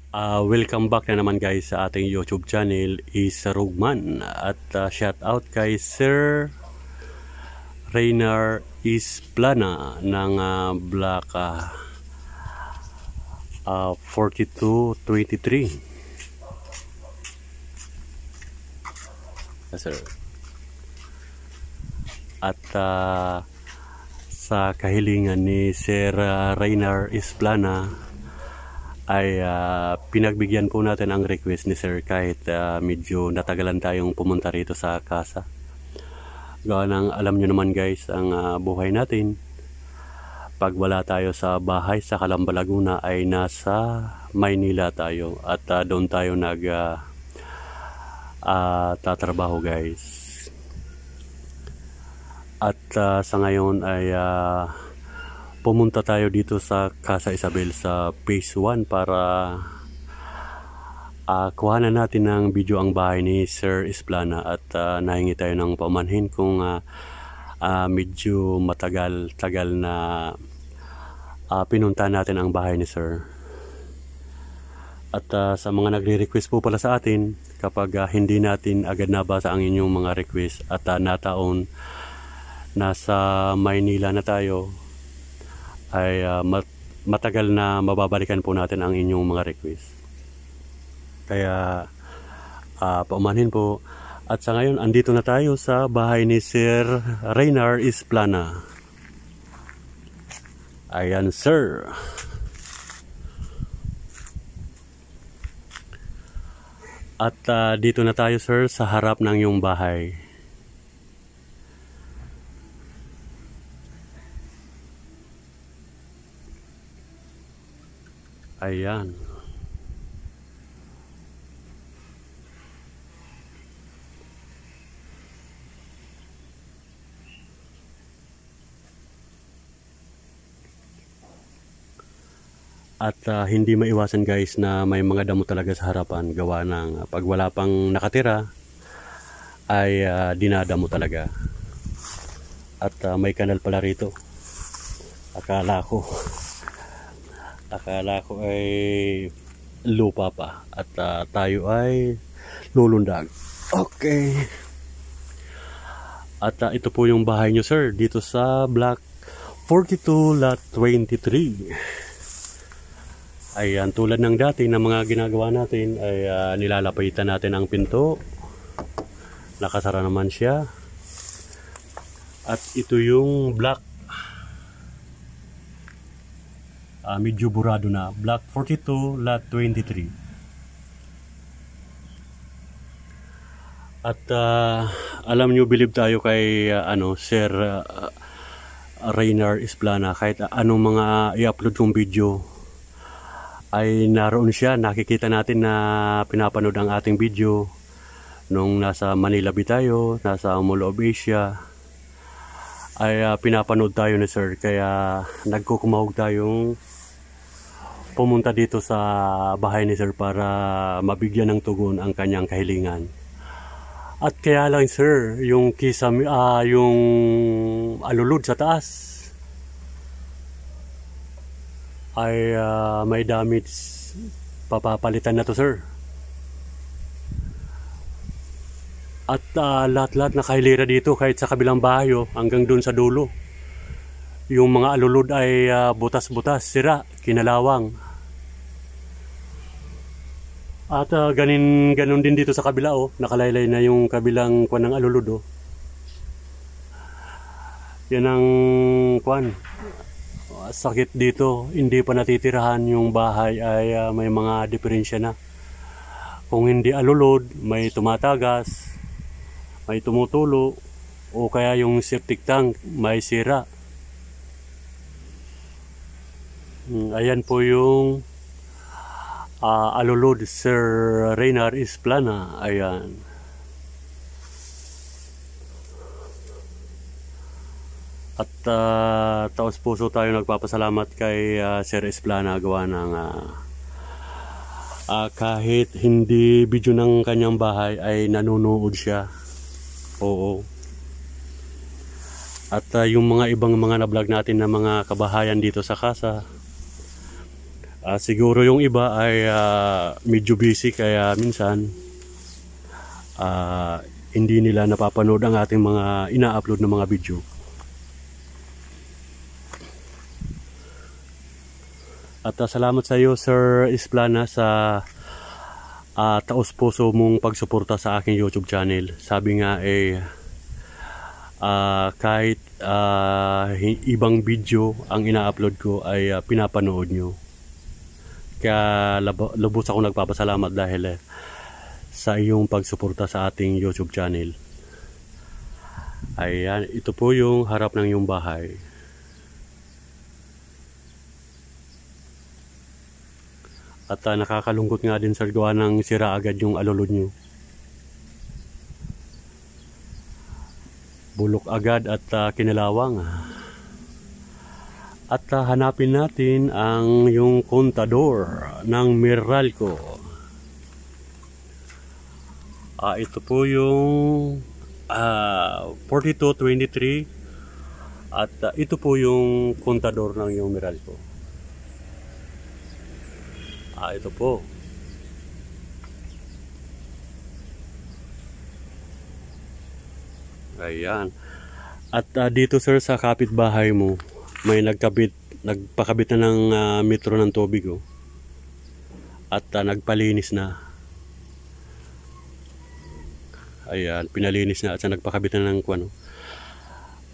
Welcome back na naman guys sa ating YouTube channel is Rugman at shout out kay Sir Reiner Isplana ng Block 4223. Yes, sir. At sa kahilingan ni Sir Reiner Isplana ay pinagbigyan po natin ang request ni Sir kahit medyo natagalan tayong pumunta rito sa casa. Gawa ng alam nyo naman guys ang buhay natin. Pag wala tayo sa bahay sa Calamba, Laguna ay nasa Maynila tayo at doon tayo tatrabaho guys. At sa ngayon ay pumunta tayo dito sa Casa Isabel sa Phase 1 para kuhanan natin ng video ang bahay ni Sir Isplana at nahingi tayo ng pamanhin kung medyo matagal na pinunta natin ang bahay ni Sir. At sa mga nagre-request po pala sa atin, kapag hindi natin agad nabasa ang inyong mga request at nataon nasa Maynila na tayo, ay matagal na mababalikan po natin ang inyong mga request. Kaya paumanhin po. At sa ngayon andito na tayo sa bahay ni Sir Reiner Isplana. Ayan sir. At dito na tayo sir sa harap ng iyong bahay. Ayan. At hindi maiwasan guys na may mga damo talaga sa harapan gawa ng pag wala pang nakatira ay dinadamo talaga. At may kanal pala rito. Akala ko ay lupa pa at tayo ay lulundag. Okay. At ito po yung bahay nyo sir dito sa Block 42 Lot 23. Ayan, tulad ng dati na mga ginagawa natin ay nilalapitan natin ang pinto. Nakasara naman siya. At ito yung block medyo burado na, Block 42 Lot 23. At alam nyo, believe tayo kay Sir Reiner Isplana. Kahit anong mga i-upload kong video ay naroon siya. Nakikita natin na pinapanood ang ating video nung nasa Manila Bay tayo, nasa Mall of Asia ay pinapanood tayo ni Sir. Kaya nagkukumahog tayong pumunta dito sa bahay ni Sir para mabigyan ng tugon ang kanyang kahilingan. At kaya lang Sir, yung yung alulod sa taas ay may damage. Papapalitan na to Sir. At lahat-lahat nakahilera dito kahit sa kabilang bahay hanggang dun sa dulo. Yung mga alulod ay butas-butas, sira, kinalawang. At ganun din dito sa kabila nakalaylay na yung kabilang kwan ng alulod Yan ang kwan. Sakit dito, hindi pa natitirahan yung bahay ay may mga diferensya na. Kung hindi alulod, may tumatagas, may tumutulo, o kaya yung septic tank may sira. Ayan po yung alulod Sir Reiner Isplana. Ayan. At taos puso tayo nagpapasalamat kay Sir Isplana gawa ng kahit hindi video ng kanyang bahay ay nanonood siya. Oo. At yung mga ibang mga na-vlog natin na mga kabahayan dito sa casa Siguro yung iba ay medyo busy kaya minsan hindi nila napapanood ang ating mga ina-upload na mga video. At salamat sa iyo Sir Isplana sa taos-puso mong pagsuporta sa aking YouTube channel. Sabi nga kahit ibang video ang ina-upload ko ay pinapanood nyo. Kaya lubos ako nagpapasalamat dahil sa iyong pagsuporta sa ating YouTube channel. Ayan, ito po yung harap ng iyong bahay. At nakakalungkot nga din sir, gawa ng sira agad yung alulod nyo. Bulok agad at kinalawang. At hanapin natin ang yung kontador ng Meralco. Ito po yung 4223 at ito po yung kontador ng yung Meralco. Ito po. Ayan. At dito sir sa kapitbahay mo, may nagpakabit na ng metro ng tubig at nagpalinis na. Ayan, pinalinis na at nagpakabit na ng kuwano.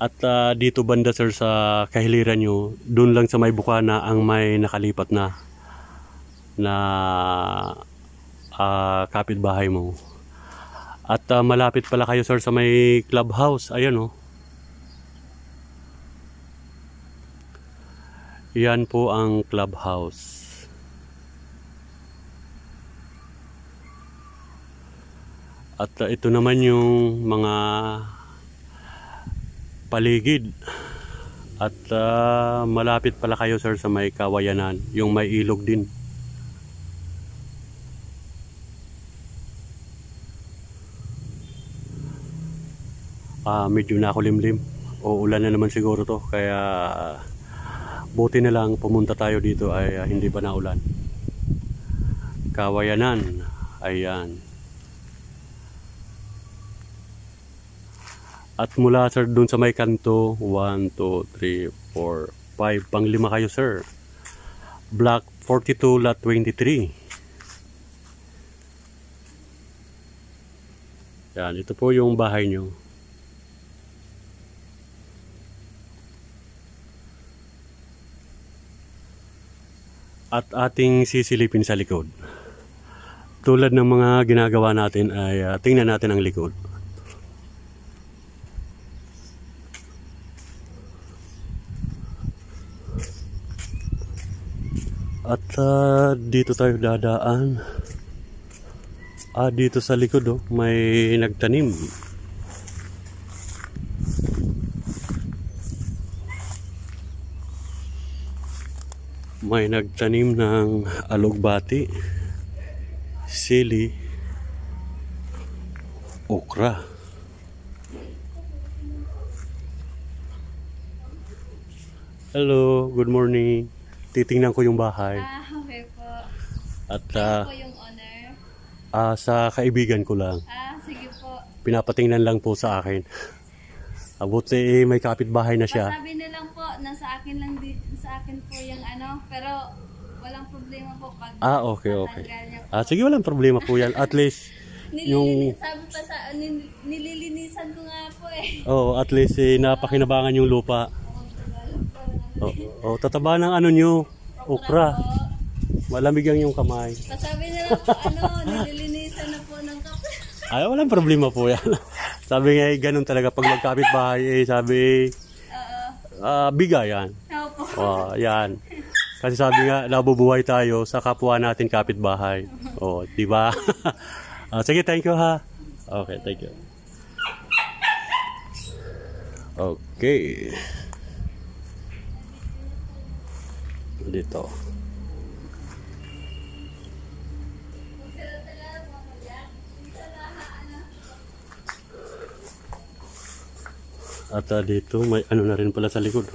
At dito banda sir sa kahiliran nyo, doon lang sa may bukana ang may nakalipat na kapitbahay mo. At malapit pala kayo sir sa may clubhouse. Ayan yan po ang clubhouse. At ito naman yung mga paligid. At malapit pala kayo sir sa may Kawayanan, yung may ilog din. Medyo nakulimlim. Ulan na naman siguro to, kaya buti na lang pumunta tayo dito ay hindi pa naulan. Kawayanan. Ayan. At mula sir dun sa may kanto, 1, 2, 3, 4, 5, pang-5 kayo sir. Block 42 lot 23. Yan, ito po yung bahay nyo. At ating sisilipin sa likod. Tulad ng mga ginagawa natin ay tingnan natin ang likod. At dito tayo dadaan. Dito sa likod may nagtanim. May nagtanim ng alugbati, sili, okra. Hello, good morning. Titingnan ko yung bahay. Okay po. At Ano po yung owner? sa kaibigan ko lang. Sige po. Pinapatingnan lang po sa akin. Buti may kapitbahay na siya. Pasabi na lang po, nasa akin lang sa akin po yung pero walang problema po pag Okay. Sige, walang problema po yan. At least sabi pa sa nililinisan ko nga po at least napakinabangan yung lupa. Tataba ng nyo, okra. Malamig ang yung kamay. Pasabi na lang po nililinisan na po ng kape. Walang problema po yan. Sabi nga ganun talaga pag magkapit bahay sabi bigay yan. Opo. Yan. Kasi sabi nga nabubuhay tayo sa kapwa natin kapitbahay. Di ba? Sige, thank you ha. Okay, thank you. Okay. Dito. At dito may na rin pala sa likod.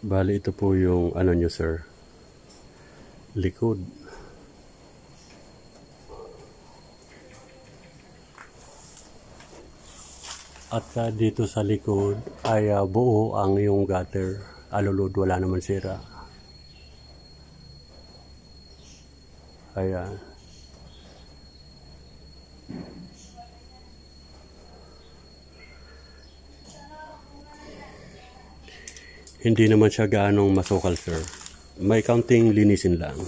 Bali, ito po yung ano nyo, sir. Likod. At dito sa likod ay buo ang yung gutter. Alulod, wala naman sira. Ayan. Hindi naman siya gaanong masukal, sir. May kaunting linisin lang.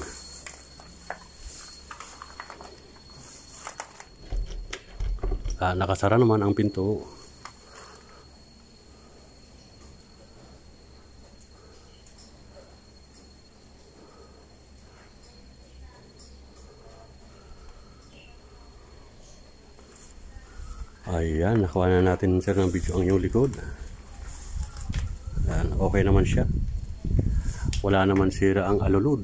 Nakasara naman ang pinto. Ayan, nakuha na natin, sir, ng video ang yung likod. Ayan, okay naman siya. Wala naman sira ang alulod.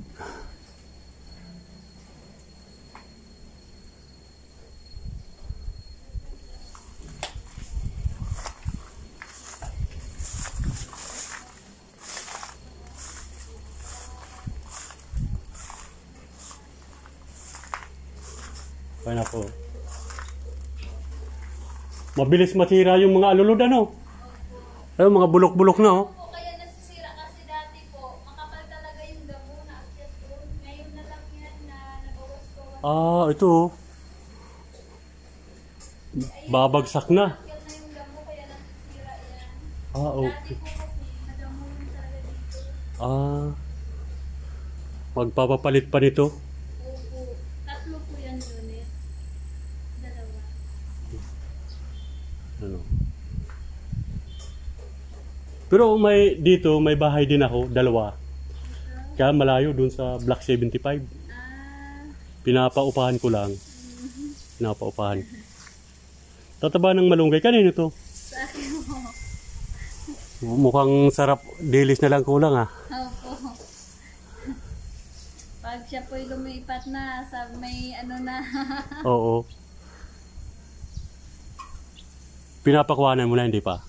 Kaya na po. Mabilis masira yung mga alulod, ano? Ayun, mga bulok-bulok na, oh. Kaya nasisira kasi dati po, makapal talaga yung damo na akyat po. Ngayon na lang yan na nabawas-bawas. Ito, oh. Babagsak na. Akyat na yung damo kaya nasisira yan. Okay. Dati po kasi, nadamo rin talaga dito. Magpapapalit pa nito. Opo. Tatlo po yan unit. Dalawa. Ano? Pero dito may bahay din ako, dalawa. Kaya malayo dun sa Block 75. Pinapaupahan ko lang. Pinapaupahan. Tataba ng malunggay. Kanino to? Sa akin mo. Mukhang sarap. Dilis na lang kulang, ah. Opo. Pag siya po'y lumipat na, may ano na. Oo. Pinapakuhanan mo na, hindi pa?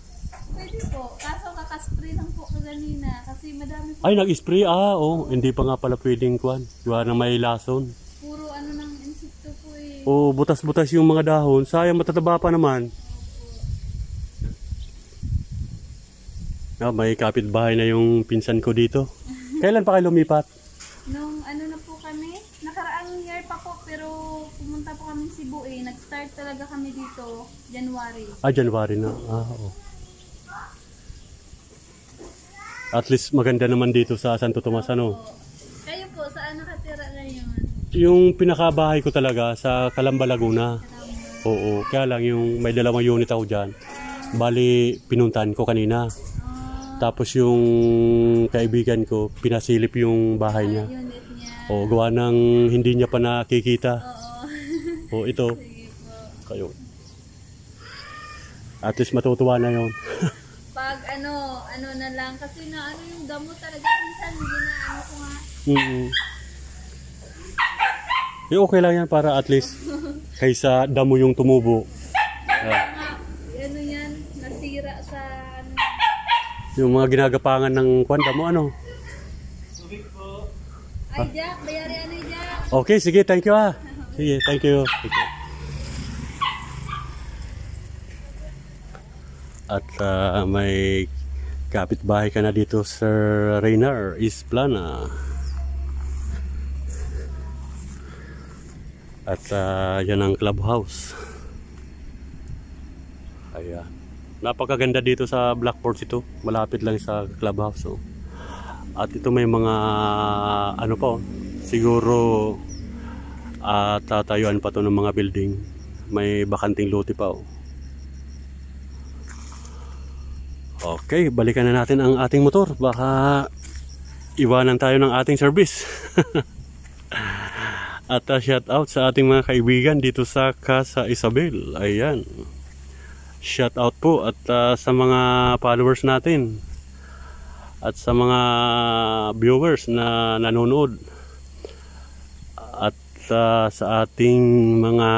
Pwede po. Kaso kakaspray lang po kanina. Kasi madami po. Ay, nag-spray. Oo. Hindi pa nga pala pwedeng kuhan. Gawa na may lason. Puro ano ng insekto po eh. Oo, butas-butas yung mga dahon. Sayang, matataba pa naman. May kapitbahay na yung pinsan ko dito. Kailan pa kayo lumipat? Nung ano na po kami, nakaraang year pa po, pero pumunta po kami Cebu eh. Nag-start talaga kami dito, January. January na. Oo. At least maganda naman dito sa Santo Tomas, ano? Kayo po, saan nakatira ngayon? Yung pinakabahay ko talaga sa Calamba, Laguna. Oo, kaya lang yung may 2 unit ako dyan. Bali, pinuntahan ko kanina. Tapos yung kaibigan ko, pinasilip yung bahay niya. Unit niya. O, gawa ng hindi niya pa nakikita. Oo. O, ito. Sige po. Kayo. At least matutuwa na yon. Pag ano na lang, kasi na ano yung gamot talaga, minsan hindi na ano ko nga. Okay lang yan para at least kaysa damo yung tumubo. Ano yan, nasira sa ano. Yung mga ginagapangan ng kwanda mo, ano? Ay, Jack, bayari ano Jack? Okay, sige, thank you, ah. Sige, thank you. Thank you. At may kapitbahay ka na dito, Sir Reynard Isplana. At yan ang clubhouse. Ayan. Napakaganda dito sa Blackport ito. Malapit lang sa clubhouse. Oh. At ito may mga ano pa, siguro tatayuan pa to ng mga building. May bakanting lote pa. Oh. Okay, balikan na natin ang ating motor. Baka iwanan tayo ng ating service. At shout out sa ating mga kaibigan dito sa Casa Isabel. Ayan. Shout out po at sa mga followers natin. At sa mga viewers na nanonood. At sa ating mga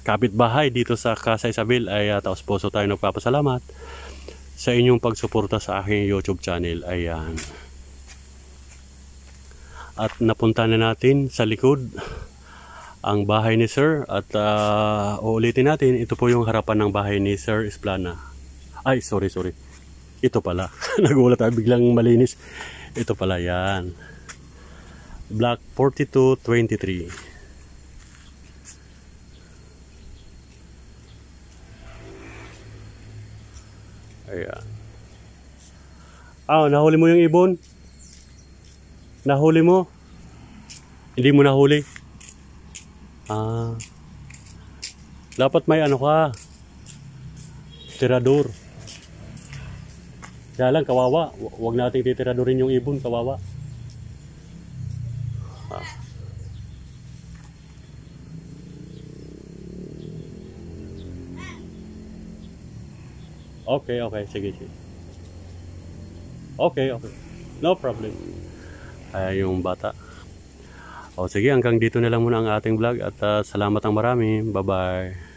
kapitbahay dito sa Casa Isabel ay taos puso tayo nagpapasalamat sa inyong pagsuporta sa aking YouTube channel. Ayan. At napunta na natin sa likod ang bahay ni Sir. At uulitin natin, ito po yung harapan ng bahay ni Sir Esplana. Ay, sorry. Ito pala. Nagulat tayo, biglang malinis. Ito pala, yan. Block 4223. Ayan. Nahuli mo yung ibon? Nahuli mo? Hindi mo nahuli? Dapat may ano ka, tirador. Kaya lang, kawawa. Huwag nating titiradorin yung ibon, kawawa. Okay, sige. Okay. No problem. Ay, yung bata. O sige, hanggang dito na lang muna ang ating vlog at salamat ang marami. Bye-bye.